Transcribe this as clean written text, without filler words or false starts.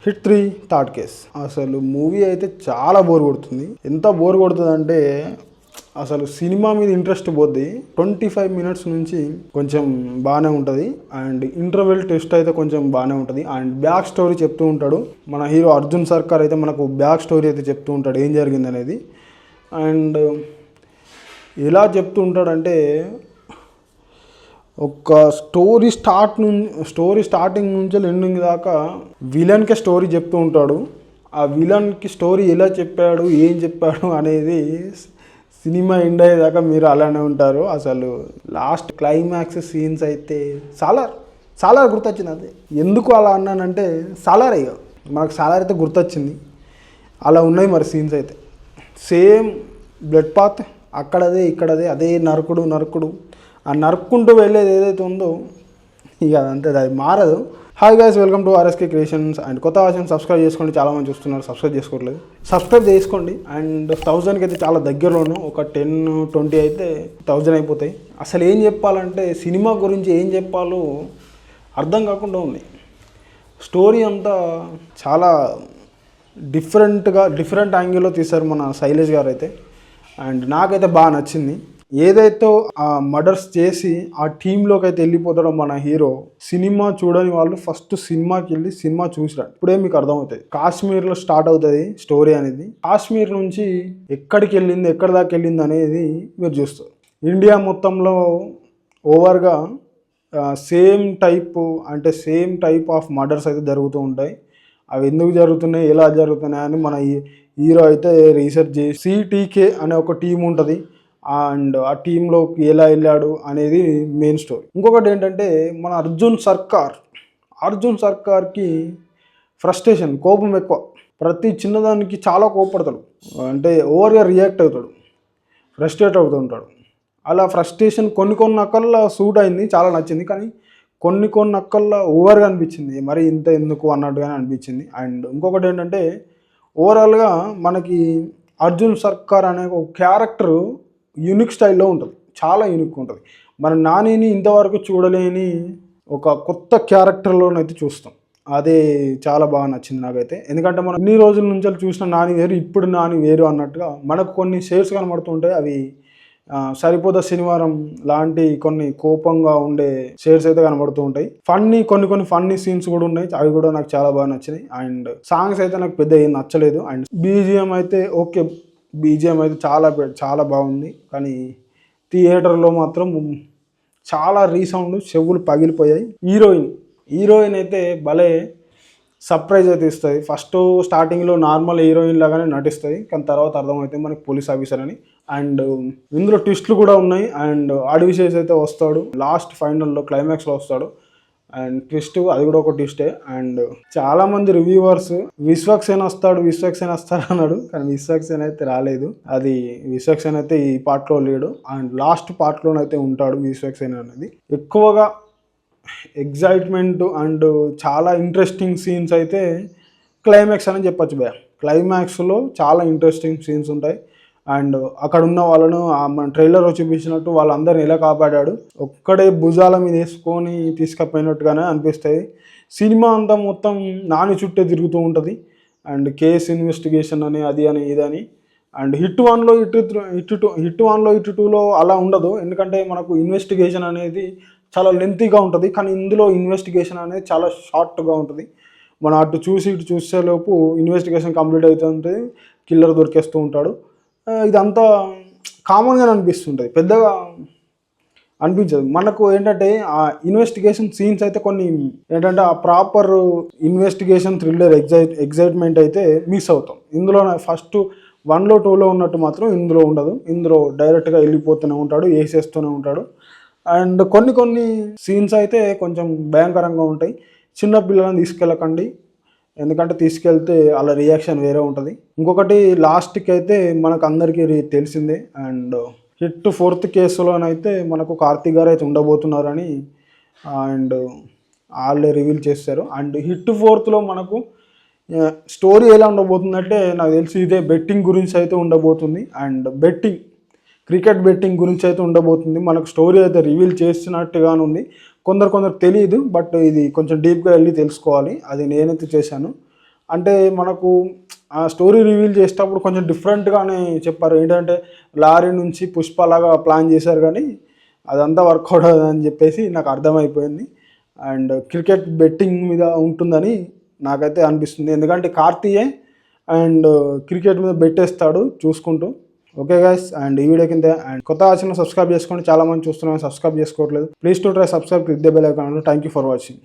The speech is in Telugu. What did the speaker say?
Hit 3 third case. అసలు మూవీ అయితే చాలా బోర్ కొడుతుంది. ఎంత బోర్ కొడుతుంది అంటే అసలు సినిమా మీద ఇంట్రెస్ట్ పోద్ది. 25 మినిట్స్ నుంచి కొంచెం బాగానే ఉంటుంది అండ్ ఇంటర్వెల్ టెస్ట్ అయితే కొంచెం బాగానే ఉంటుంది అండ్ బ్యాక్ స్టోరీ చెప్తూ ఉంటాడు మన హీరో అర్జున్ సర్కార్. అయితే మనకు బ్యాక్ స్టోరీ అయితే చెప్తూ ఉంటాడు ఏం జరిగింది అనేది. అండ్ ఎలా చెప్తూ ఉంటాడంటే ఒక స్టోరీ స్టార్టింగ్ నుంచి ఎండింగ్ దాకా విలన్కే స్టోరీ చెప్తూ ఉంటాడు. ఆ విలన్కి స్టోరీ ఎలా చెప్పాడు ఏం చెప్పాడు అనేది సినిమా ఎండ్ అయ్యేదాకా మీరు అలానే ఉంటారు. అసలు లాస్ట్ క్లైమాక్స్ సీన్స్ అయితే చాలా గుర్తొచ్చింది. అది ఎందుకు అలా అన్నానంటే సాలార్ ఇక మనకు సాలార్ అయితే గుర్తొచ్చింది. అలా ఉన్నాయి మరి సీన్స్ అయితే సేమ్ బ్లడ్ పాత్ అక్కడదే ఇక్కడదే అదే నరుకుడు ఆ నరుక్కుంటూ వెళ్ళేది ఏదైతే ఉందో ఇక అదంతే, అది మారదు. Hi guys, welcome to RSK creations. And కొత్త వర్షన్ సబ్స్క్రైబ్ చేసుకోండి. చాలామంది చూస్తున్నారు, సబ్స్క్రైబ్ చేసుకోవట్లేదు. సబ్స్క్రైబ్ చేసుకోండి. అండ్ 1000కి అయితే చాలా దగ్గరలోను, ఒక 10-20 అయితే 1000 అయిపోతాయి. అసలు ఏం చెప్పాలంటే సినిమా గురించి ఏం చెప్పాలో అర్థం కాకుండా ఉంది. స్టోరీ అంతా చాలా డిఫరెంట్ యాంగిల్లో తీశారు మన శైలేష్ గారు అయితే. అండ్ నాకైతే బాగా నచ్చింది. ఏదైతే ఆ మర్డర్స్ చేసి ఆ టీంలోకి అయితే వెళ్ళిపోతాడో మన హీరో, సినిమా చూడని వాళ్ళు ఫస్ట్ సినిమాకి వెళ్ళి సినిమా చూసిరాడు. ఇప్పుడే మీకు అర్థమవుతుంది. కాశ్మీర్లో స్టార్ట్ అవుతుంది స్టోరీ అనేది. కాశ్మీర్ నుంచి ఎక్కడికి వెళ్ళింది, ఎక్కడి దాకా వెళ్ళింది అనేది మీరు చూస్తారు. ఇండియా మొత్తంలో ఓవర్గా సేమ్ టైప్ ఆఫ్ మర్డర్స్ అయితే జరుగుతూ ఉంటాయి. అవి ఎందుకు జరుగుతున్నాయి, ఎలా జరుగుతున్నాయి అని మన హీరో అయితే రీసెర్చ్ చేసి సిటీకే అనే ఒక టీం ఉంటుంది. అండ్ ఆ టీంలోకి ఎలా వెళ్ళాడు అనేది మెయిన్ స్టోరీ. ఇంకొకటి ఏంటంటే మన అర్జున్ సర్కార్కి ఫ్రస్ట్రేషన్, కోపం ఎక్కువ. ప్రతి చిన్నదానికి చాలా కోపడతాడు, అంటే ఓవర్గా రియాక్ట్ అవుతాడు, ఫ్రస్ట్రేట్ అవుతూ ఉంటాడు. అలా ఫ్రస్ట్రేషన్ కొన్ని అక్కల్లో సూట్ అయింది, చాలా నచ్చింది. కానీ కొన్ని అక్కల్లో ఓవర్గా అనిపించింది, మరి ఇంత ఎందుకు అన్నట్టుగానే అనిపించింది. అండ్ ఇంకొకటి ఏంటంటే ఓవరాల్గా మనకి అర్జున్ సర్కార్ అనే ఒక క్యారెక్టరు యూనిక్ స్టైల్లో ఉంటుంది, చాలా యూనిక్ ఉంటుంది. మన నానిని ఇంతవరకు చూడలేని ఒక కొత్త క్యారెక్టర్లోనైతే చూస్తాం. అదే చాలా బాగా నచ్చింది నాకైతే. ఎందుకంటే మనం ఇన్ని రోజుల నుంచి చూసిన నాని వేరు, ఇప్పుడు నాని వేరు అన్నట్టుగా మనకు కొన్ని షేర్స్ కనబడుతుంటాయి. అవి సరిపోదా శనివారం లాంటి కొన్ని కోపంగా ఉండే షేర్స్ అయితే కనబడుతూ ఉంటాయి. కొన్ని ఫన్నీ సీన్స్ కూడా ఉన్నాయి, అవి కూడా నాకు చాలా బాగా నచ్చినాయి. అండ్ సాంగ్స్ అయితే నాకు పెద్ద ఏం నచ్చలేదు. అండ్ బీజిఎం అయితే ఓకే, బీజిఎం అయితే చాలా బాగుంది. కానీ థియేటర్లో మాత్రం చాలా రీసౌండ్, చెవులు పగిలిపోయాయి. హీరోయిన్ అయితే భలే సర్ప్రైజ్ అయితే ఇస్తుంది. ఫస్ట్ స్టార్టింగ్లో నార్మల్ హీరోయిన్ లాగానే నటిస్తుంది, కానీ తర్వాత అర్థమవుతుంది మనకి పోలీస్ ఆఫీసర్ అని. అండ్ ఇందులో ట్విస్ట్లు కూడా ఉన్నాయి. అండ్ ఆడివిషేస్ అయితే వస్తాడు లాస్ట్ ఫైనల్లో, క్లైమాక్స్లో వస్తాడు. అండ్ ట్విస్ట్ అది కూడా ఒక ట్విస్టే. అండ్ చాలామంది రివ్యూవర్స్ విశ్వక్సేన్ వస్తాడు అన్నాడు, కానీ విశ్వక్సేన్ అయితే రాలేదు. అది విశ్వక్సేన్ అయితే ఈ పార్ట్లో లేడు, అండ్ లాస్ట్ పార్ట్లోనైతే ఉంటాడు విశ్వక్సేన్ అనేది. ఎక్కువగా ఎగ్జైట్మెంట్ అండ్ చాలా ఇంట్రెస్టింగ్ సీన్స్ అయితే క్లైమాక్స్ అని చెప్పొచ్చు భయ. క్లైమాక్స్లో చాలా ఇంట్రెస్టింగ్ సీన్స్ ఉంటాయి. అండ్ అక్కడ ఉన్న వాళ్ళను మన ట్రైలర్లో చూపించినట్టు వాళ్ళందరిని ఎలా కాపాడాడు, ఒక్కడే భుజాల మీద వేసుకొని తీసుకుపోయినట్టుగానే అనిపిస్తాయి. సినిమా అంతా మొత్తం నాని చుట్టే తిరుగుతూ ఉంటుంది. అండ్ కేస్ ఇన్వెస్టిగేషన్ అని అది అని ఇదని. అండ్ హిట్ 1లో హిట్ 2లో అలా ఉండదు, ఎందుకంటే మనకు ఇన్వెస్టిగేషన్ అనేది చాలా లెంతీగా ఉంటుంది. కానీ ఇందులో ఇన్వెస్టిగేషన్ అనేది చాలా షార్ట్గా ఉంటుంది. మనం అటు చూసి ఇటు చూసేలోపు ఇన్వెస్టిగేషన్ కంప్లీట్ అవుతుంది, కిల్లర్ దొరికేస్తూ ఉంటాడు. ఇదంతా కామన్గానే అనిపిస్తుంటుంది, పెద్దగా అనిపించదు. మనకు ఏంటంటే ఆ ఇన్వెస్టిగేషన్ సీన్స్ అయితే కొన్ని ఏంటంటే ఆ ప్రాపర్ ఇన్వెస్టిగేషన్ థ్రిల్లర్ ఎగ్జైట్మెంట్ అయితే మిస్ అవుతాం. ఇందులో ఫస్ట్ 1లో 2లో ఉన్నట్టు మాత్రం ఇందులో ఉండదు. ఇందులో డైరెక్ట్గా వెళ్ళిపోతూనే ఉంటాడు, వేసేస్తూనే ఉంటాడు. అండ్ కొన్ని సీన్స్ అయితే కొంచెం భయంకరంగా ఉంటాయి. చిన్న పిల్లలను తీసుకెళ్ళకండి, ఎందుకంటే తీసుకెళ్తే అలా రియాక్షన్ వేరే ఉంటుంది. ఇంకొకటి లాస్ట్కి అయితే మనకు అందరికీ తెలిసిందే. అండ్ హిట్ 4th కేసులోనైతే మనకు కార్తీక్ గారు అయితే ఉండబోతున్నారని అండ్ వాళ్ళే రివీల్ చేస్తారు. అండ్ హిట్ 4thలో మనకు స్టోరీ ఎలా ఉండబోతుందంటే నాకు తెలిసి ఇదే బెట్టింగ్ గురించి అయితే ఉండబోతుంది. అండ్ క్రికెట్ బెట్టింగ్ గురించి అయితే ఉండబోతుంది. మనకు స్టోరీ అయితే రివీల్ చేసినట్టుగానే ఉంది. కొందరు తెలియదు, బట్ ఇది కొంచెం డీప్గా వెళ్ళి తెలుసుకోవాలి. అది నేనైతే చేశాను. అంటే మనకు ఆ స్టోరీ రివీల్ చేసేటప్పుడు కొంచెం డిఫరెంట్గానే చెప్పారు. ఏంటంటే లారీ నుంచి పుష్పలాగా ప్లాన్ చేశారు కానీ అదంతా వర్కౌట్ అని చెప్పేసి నాకు అర్థమైపోయింది. అండ్ క్రికెట్ బెట్టింగ్ మీద ఉంటుందని నాకైతే అనిపిస్తుంది. ఎందుకంటే కార్తీయే అండ్ క్రికెట్ మీద బెట్టేస్తాడు చూసుకుంటూ. ఓకే గైస్, అండ్ ఈ వీడియో కింద అండ్ కొత్త ఛానల్ సబ్స్క్రైబ్ చేసుకోండి. చాలా మంది చూస్తున్నాను, సబ్స్క్రైబ్ చేసుకోవట్లేదు. Please to try subscribe, click the bell icon. Thank you for watching.